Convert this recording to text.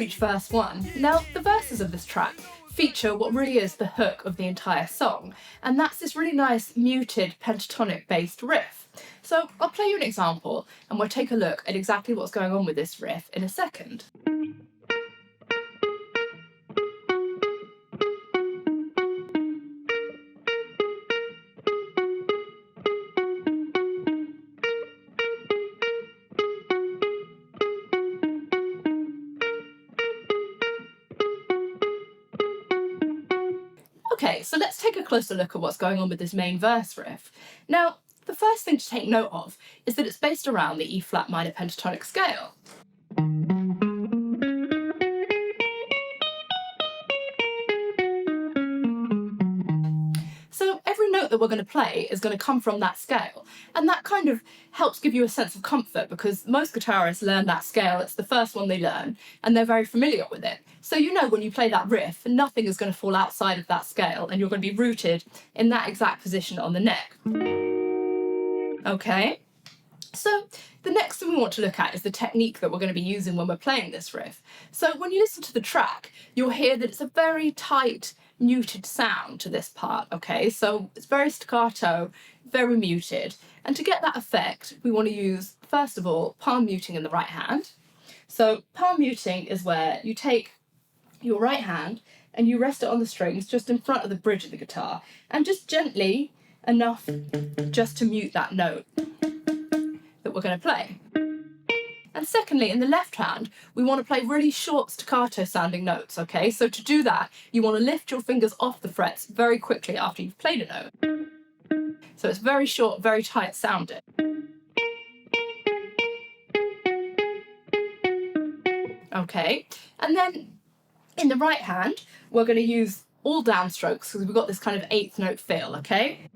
reach verse 1. Now, the verses of this track feature what really is the hook of the entire song, and that's this really nice muted pentatonic based riff. So I'll play you an example and we'll take a look at exactly what's going on with this riff in a second. Okay, so let's take a closer look at what's going on with this main verse riff. Now, the first thing to take note of is that it's based around the E flat minor pentatonic scale. So every note that we're going to play is going to come from that scale, and that kind of helps give you a sense of comfort because most guitarists learn that scale, it's the first one they learn, and they're very familiar with it. So you know when you play that riff, nothing is going to fall outside of that scale, and you're going to be rooted in that exact position on the neck. Okay? So the next thing we want to look at is the technique that we're going to be using when we're playing this riff. So when you listen to the track, you'll hear that it's a very tight, muted sound to this part, okay? So it's very staccato, very muted. And to get that effect, we want to use, first of all, palm muting in the right hand. So palm muting is where you take your right hand and you rest it on the strings just in front of the bridge of the guitar, and just gently enough just to mute that note that we're going to play. And secondly, in the left hand, we want to play really short staccato sounding notes, okay? So to do that, you want to lift your fingers off the frets very quickly after you've played a note. So it's very short, very tight sounding. Okay, and then in the right hand, we're going to use all downstrokes because we've got this kind of eighth note feel, okay?